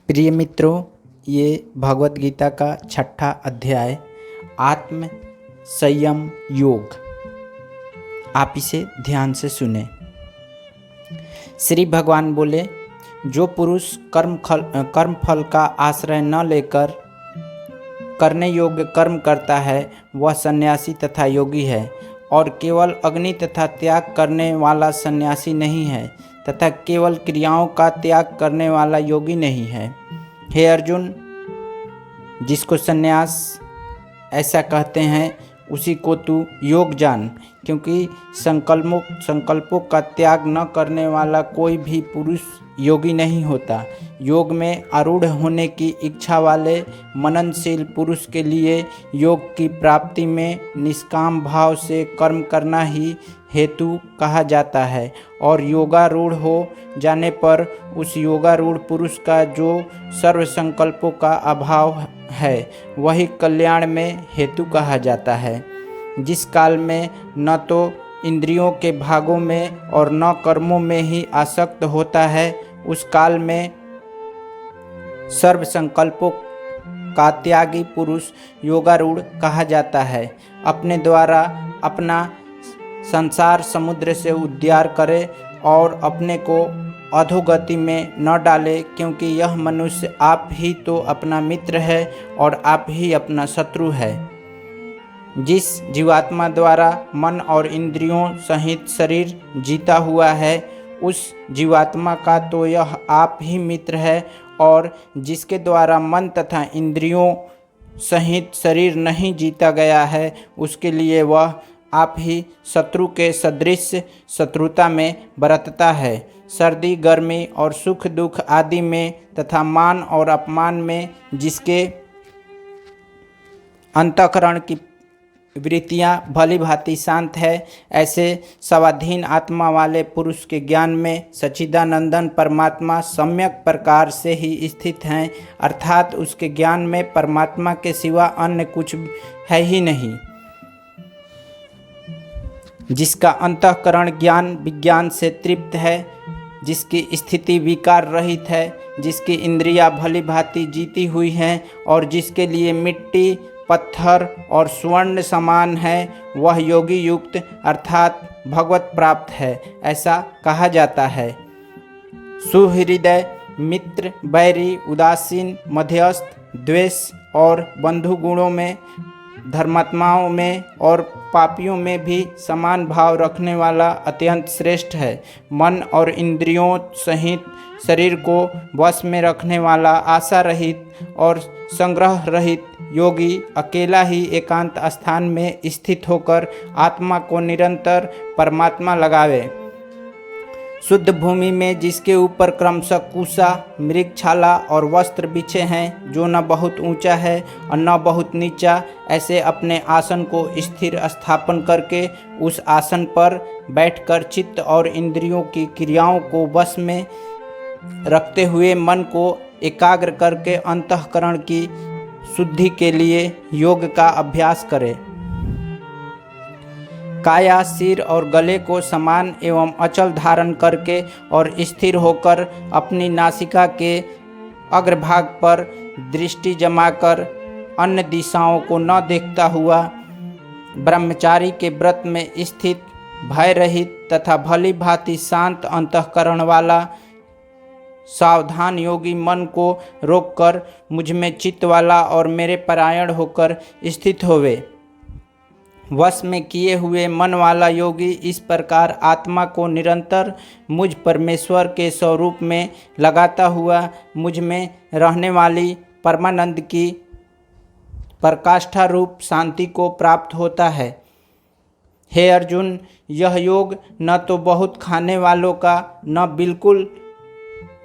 प्रिय मित्रों, ये भगवत गीता का छठा अध्याय आत्म संयम योग। आप इसे ध्यान से सुने। श्री भगवान बोले, जो पुरुष कर्म फल का आश्रय न लेकर करने योग्य कर्म करता है वह सन्यासी तथा योगी है, और केवल अग्नि तथा त्याग करने वाला सन्यासी नहीं है तथा केवल क्रियाओं का त्याग करने वाला योगी नहीं है। हे अर्जुन, जिसको सन्यास ऐसा कहते हैं उसी को तू योग जान, क्योंकि संकल्पों का त्याग न करने वाला कोई भी पुरुष योगी नहीं होता। योग में आरूढ़ होने की इच्छा वाले मननशील पुरुष के लिए योग की प्राप्ति में निष्काम भाव से कर्म करना ही हेतु कहा जाता है, और योगारूढ़ हो जाने पर उस योगारूढ़ पुरुष का जो सर्व संकल्पों का अभाव है वही कल्याण में हेतु कहा जाता है। जिस काल में न तो इंद्रियों के भागों में और न कर्मों में ही आसक्त होता है, उस काल में सर्व संकल्पों का त्यागी पुरुष योगारूढ़ कहा जाता है। अपने द्वारा अपना संसार समुद्र से उद्धार करे और अपने को अधोगति में न डाले, क्योंकि यह मनुष्य आप ही तो अपना मित्र है और आप ही अपना शत्रु है। जिस जीवात्मा द्वारा मन और इंद्रियों सहित शरीर जीता हुआ है, उस जीवात्मा का तो यह आप ही मित्र है, और जिसके द्वारा मन तथा इंद्रियों सहित शरीर नहीं जीता गया है, उसके लिए वह आप ही शत्रु के सदृश शत्रुता में बरतता है। सर्दी गर्मी और सुख दुख आदि में तथा मान और अपमान में जिसके अंतःकरण की वृत्तियाँ भली भांति शांत है, ऐसे स्वाधीन आत्मा वाले पुरुष के ज्ञान में सच्चिदानंदन परमात्मा सम्यक प्रकार से ही स्थित हैं, अर्थात उसके ज्ञान में परमात्मा के सिवा अन्य कुछ है ही नहीं। जिसका अंतःकरण ज्ञान विज्ञान से तृप्त है, जिसकी स्थिति विकार रहित है, जिसकी इंद्रियां भली भांति जीती हुई हैं और जिसके लिए मिट्टी पत्थर और स्वर्ण समान है, वह योगी युक्त अर्थात भगवत प्राप्त है, ऐसा कहा जाता है। सुहृदय मित्र, बैरी, उदासीन, मध्यस्थ, द्वेष और बंधु गुणों में, धर्मात्माओं में और पापियों में भी समान भाव रखने वाला अत्यंत श्रेष्ठ है। मन और इंद्रियों सहित शरीर को वश में रखने वाला आशा रहित और संग्रह रहित योगी अकेला ही एकांत स्थान में स्थित होकर आत्मा को निरंतर परमात्मा लगावे। शुद्ध भूमि में जिसके ऊपर क्रमशः कुशा, मृगछाला और वस्त्र बिछे हैं, जो न बहुत ऊंचा है और न बहुत नीचा, ऐसे अपने आसन को स्थिर स्थापन करके उस आसन पर बैठकर चित्त और इंद्रियों की क्रियाओं को वश में रखते हुए मन को एकाग्र करके अंतःकरण की शुद्धि के लिए योग का अभ्यास करे। काया, सिर और गले को समान एवं अचल धारण करके और स्थिर होकर अपनी नासिका के अग्रभाग पर दृष्टि जमाकर अन्य दिशाओं को न देखता हुआ ब्रह्मचारी के व्रत में स्थित भय रहित तथा भली भांति शांत अंतःकरण वाला सावधान योगी मन को रोककर मुझ में चित्त वाला और मेरे परायण होकर स्थित होवे। वश में किए हुए मन वाला योगी इस प्रकार आत्मा को निरंतर मुझ परमेश्वर के स्वरूप में लगाता हुआ मुझ में रहने वाली परमानंद की प्रकाष्ठा रूप शांति को प्राप्त होता है। हे अर्जुन, यह योग न तो बहुत खाने वालों का, न बिल्कुल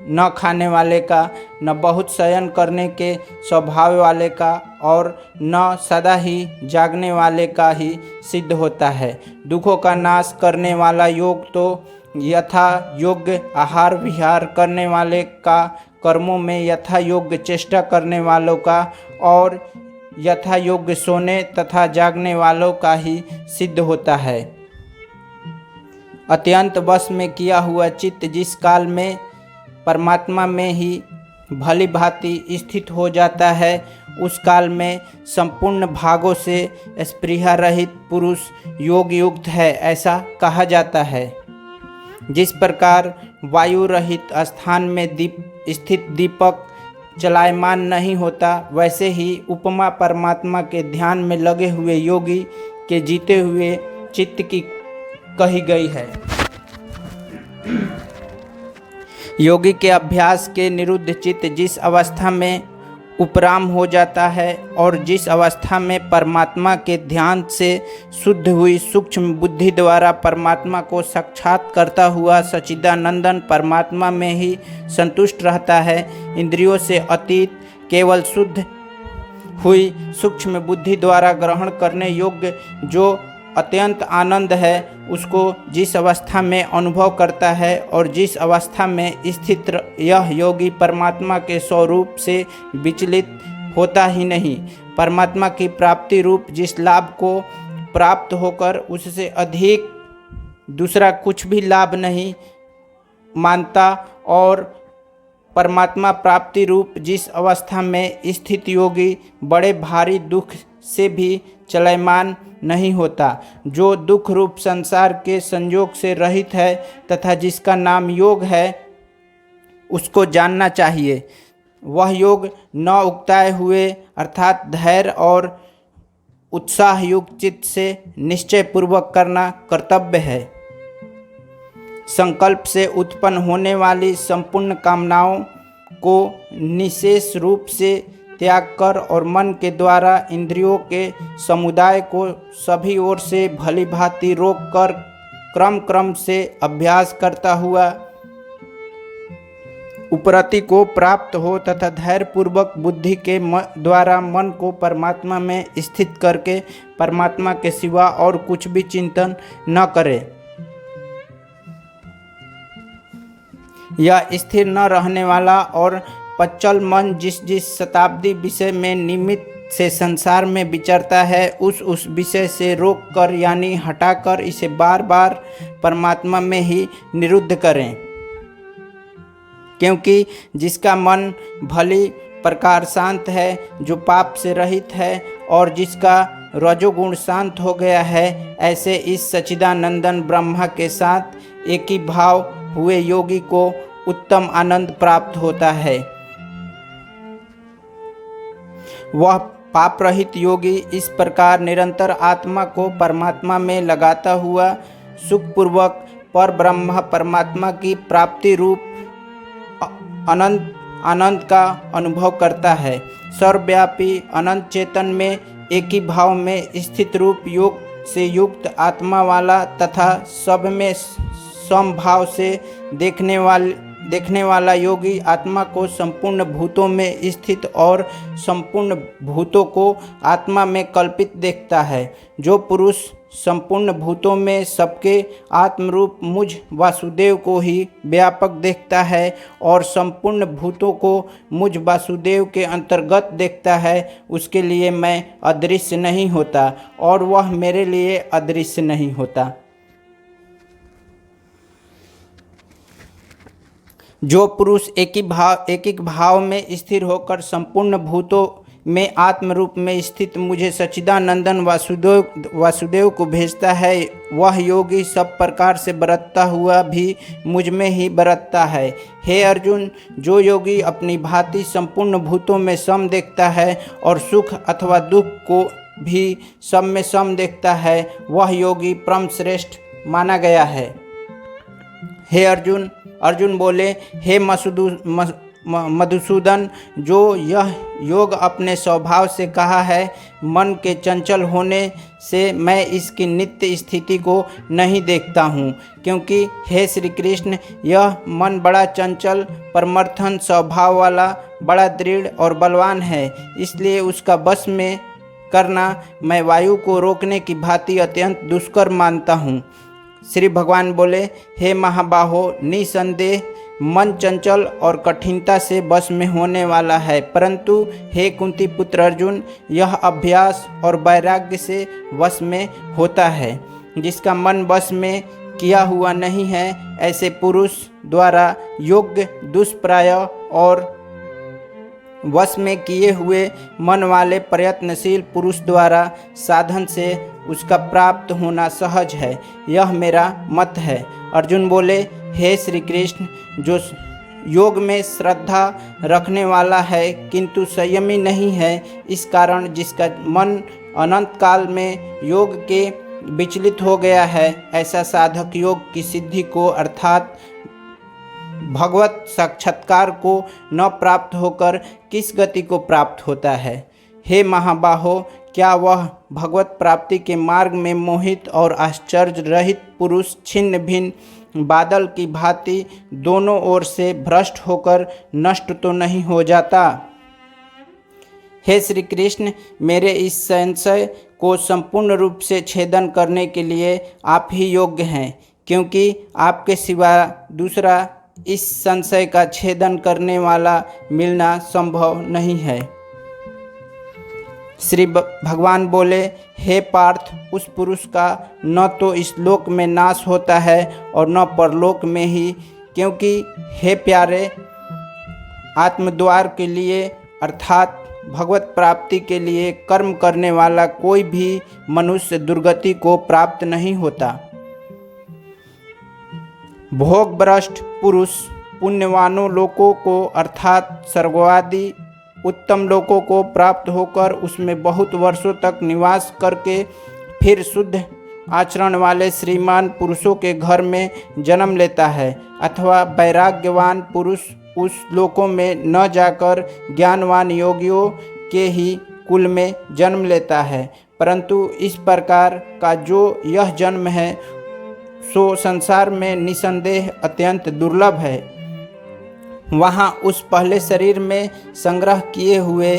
न खाने वाले का, न बहुत शयन करने के स्वभाव वाले का और न सदा ही जागने वाले का ही सिद्ध होता है। दुखों का नाश करने वाला योग तो यथा योग्य आहार विहार करने वाले का, कर्मों में यथा योग्य चेष्टा करने वालों का और यथा योग्य सोने तथा जागने वालों का ही सिद्ध होता है। अत्यंत वश में किया हुआ चित्त जिस काल में परमात्मा में ही भली भांति स्थित हो जाता है, उस काल में संपूर्ण भागों से स्पृहा रहित पुरुष योग युक्त है, ऐसा कहा जाता है। जिस प्रकार वायु रहित स्थान में स्थित दीपक चलायमान नहीं होता, वैसे ही उपमा परमात्मा के ध्यान में लगे हुए योगी के जीते हुए चित्त की कही गई है। योगी के अभ्यास के निरुद्ध चित्त जिस अवस्था में उपराम हो जाता है और जिस अवस्था में परमात्मा के ध्यान से शुद्ध हुई सूक्ष्म बुद्धि द्वारा परमात्मा को साक्षात करता हुआ सच्चिदानंदन परमात्मा में ही संतुष्ट रहता है, इंद्रियों से अतीत केवल शुद्ध हुई सूक्ष्म बुद्धि द्वारा ग्रहण करने योग्य जो अत्यंत आनंद है, उसको जिस अवस्था में अनुभव करता है और जिस अवस्था में स्थित यह योगी परमात्मा के स्वरूप से विचलित होता ही नहीं, परमात्मा की प्राप्ति रूप जिस लाभ को प्राप्त होकर उससे अधिक दूसरा कुछ भी लाभ नहीं मानता और परमात्मा प्राप्ति रूप जिस अवस्था में स्थित योगी बड़े भारी दुख से भी चलयमान नहीं होता, जो दुख रूप संसार के संयोग से रहित है तथा जिसका नाम योग है, उसको जानना चाहिए। वह योग न उकताए हुए अर्थात धैर्य और उत्साह युक्त चित्त से निश्चय पूर्वक करना कर्तव्य है। संकल्प से उत्पन्न होने वाली संपूर्ण कामनाओं को निशेष रूप से त्याग कर और मन के द्वारा इंद्रियों के समुदाय को सभी ओर से भली भांति रोक कर क्रम क्रम से अभ्यास करता हुआ उपरति को प्राप्त हो तथा धैर्यपूर्वक बुद्धि के द्वारा मन को परमात्मा में स्थित करके परमात्मा के सिवा और कुछ भी चिंतन न करे। यह स्थिर न रहने वाला और पच्चल मन जिस जिस शताब्दी विषय में निमित्त से संसार में विचरता है, उस विषय से रोक कर यानी हटाकर इसे बार बार परमात्मा में ही निरुद्ध करें। क्योंकि जिसका मन भली प्रकार शांत है, जो पाप से रहित है और जिसका रजोगुण शांत हो गया है, ऐसे इस सच्चिदानंदन ब्रह्मा के साथ एक ही भाव हुए योगी को उत्तम आनंद प्राप्त होता है। वह पाप रहित योगी इस प्रकार निरंतर आत्मा को परमात्मा में लगाता हुआ सुखपूर्वक पर ब्रह्म परमात्मा की प्राप्ति रूप अनंत आनंद का अनुभव करता है। सर्वव्यापी अनंत चेतन में एक ही भाव में स्थित रूप योग से युक्त आत्मा वाला तथा सब में समभाव से देखने वाला योगी आत्मा को संपूर्ण भूतों में स्थित और संपूर्ण भूतों को आत्मा में कल्पित देखता है। जो पुरुष संपूर्ण भूतों में सबके आत्मरूप मुझ वासुदेव को ही व्यापक देखता है और संपूर्ण भूतों को मुझ वासुदेव के अंतर्गत देखता है, उसके लिए मैं अदृश्य नहीं होता और वह मेरे लिए अदृश्य नहीं होता। जो पुरुष एक ही भाव में स्थिर होकर संपूर्ण भूतों में आत्म रूप में स्थित मुझे सच्चिदानंदन वासुदेव को भेजता है, वह योगी सब प्रकार से बरतता हुआ भी मुझ में ही बरतता है। हे अर्जुन, जो योगी अपनी भांति संपूर्ण भूतों में सम देखता है और सुख अथवा दुख को भी सब में सम देखता है, वह योगी परम श्रेष्ठ माना गया है। हे अर्जुन बोले, हे मधुसूदन, जो यह योग अपने स्वभाव से कहा है, मन के चंचल होने से मैं इसकी नित्य स्थिति को नहीं देखता हूँ, क्योंकि हे श्री कृष्ण, यह मन बड़ा चंचल परमर्थन स्वभाव वाला बड़ा दृढ़ और बलवान है, इसलिए उसका वश में करना मैं वायु को रोकने की भांति अत्यंत दुष्कर मानता हूँ। श्री भगवान बोले, हे महाबाहो, निसंदेह मन चंचल और कठिनता से वश में होने वाला है, परंतु हे कुंती पुत्र अर्जुन, यह अभ्यास और वैराग्य से वश में होता है। जिसका मन वश में किया हुआ नहीं है, ऐसे पुरुष द्वारा योग्य दुष्प्राय और वश में किए हुए मन वाले प्रयत्नशील पुरुष द्वारा साधन से उसका प्राप्त होना सहज है, यह मेरा मत है। अर्जुन बोले, हे श्री कृष्ण, जो योग में श्रद्धा रखने वाला है किंतु संयमी नहीं है, इस कारण जिसका मन अनंत काल में योग के विचलित हो गया है, ऐसा साधक योग की सिद्धि को अर्थात भगवत साक्षात्कार को न प्राप्त होकर किस गति को प्राप्त होता है। हे महाबाहो, क्या वह भगवत प्राप्ति के मार्ग में मोहित और आश्चर्य रहित पुरुष छिन्न भिन्न बादल की भांति दोनों ओर से भ्रष्ट होकर नष्ट तो नहीं हो जाता? हे श्री कृष्ण, मेरे इस संशय को संपूर्ण रूप से छेदन करने के लिए आप ही योग्य हैं, क्योंकि आपके सिवा दूसरा इस संशय का छेदन करने वाला मिलना संभव नहीं है। श्री भगवान बोले, हे पार्थ, उस पुरुष का न तो इस लोक में नाश होता है और न परलोक में ही, क्योंकि हे प्यारे, आत्मद्वार के लिए अर्थात भगवत प्राप्ति के लिए कर्म करने वाला कोई भी मनुष्य दुर्गति को प्राप्त नहीं होता। भोग भ्रष्ट पुरुष पुण्यवानों लोकों को अर्थात स्वर्गवादी उत्तम लोकों को प्राप्त होकर उसमें बहुत वर्षों तक निवास करके फिर शुद्ध आचरण वाले श्रीमान पुरुषों के घर में जन्म लेता है, अथवा वैराग्यवान पुरुष उस लोकों में न जाकर ज्ञानवान योगियों के ही कुल में जन्म लेता है। परंतु इस प्रकार का जो यह जन्म है सो संसार में निसंदेह अत्यंत दुर्लभ है। वहाँ उस पहले शरीर में संग्रह किए हुए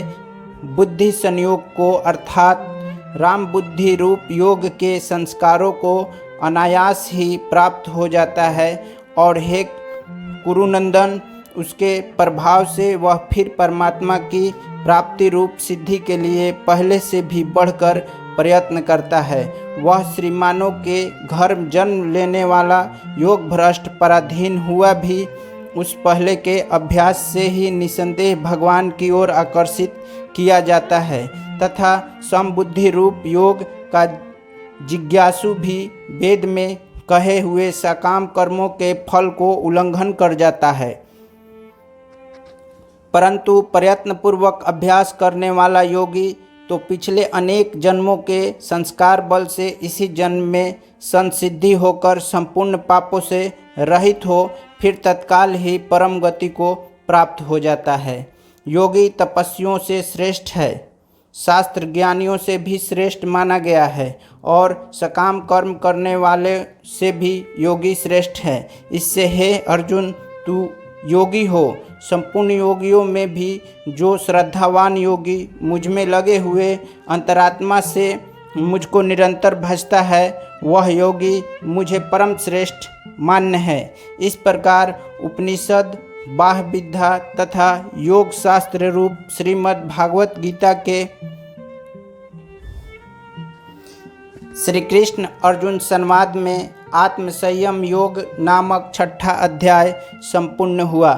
बुद्धि संयोग को अर्थात राम बुद्धि रूप योग के संस्कारों को अनायास ही प्राप्त हो जाता है, और हे कुरुनंदन, उसके प्रभाव से वह फिर परमात्मा की प्राप्ति रूप सिद्धि के लिए पहले से भी बढ़कर प्रयत्न करता है। वह श्रीमानों के घर जन्म लेने वाला योग भ्रष्ट पराधीन हुआ भी उस पहले के अभ्यास से ही निसंदेह भगवान की ओर आकर्षित किया जाता है, तथा समबुद्धि रूप योग का जिज्ञासु भी वेद में कहे हुए सकाम कर्मों के फल को उल्लंघन कर जाता है। परंतु प्रयत्नपूर्वक अभ्यास करने वाला योगी तो पिछले अनेक जन्मों के संस्कार बल से इसी जन्म में संसिद्धि होकर संपूर्ण पापों से रहित हो फिर तत्काल ही परम गति को प्राप्त हो जाता है। योगी तपस्वियों से श्रेष्ठ है, शास्त्र ज्ञानियों से भी श्रेष्ठ माना गया है, और सकाम कर्म करने वाले से भी योगी श्रेष्ठ है। इससे हे अर्जुन, तू योगी हो। संपूर्ण योगियों में भी जो श्रद्धावान योगी मुझ में लगे हुए अंतरात्मा से मुझको निरंतर भजता है, वह योगी मुझे परम श्रेष्ठ मान्य है। इस प्रकार उपनिषद, बाह्य विद्या तथा योग शास्त्र रूप श्रीमद् भागवत गीता के श्री कृष्ण अर्जुन संवाद में आत्म संयम योग नामक 6ठा अध्याय संपूर्ण हुआ।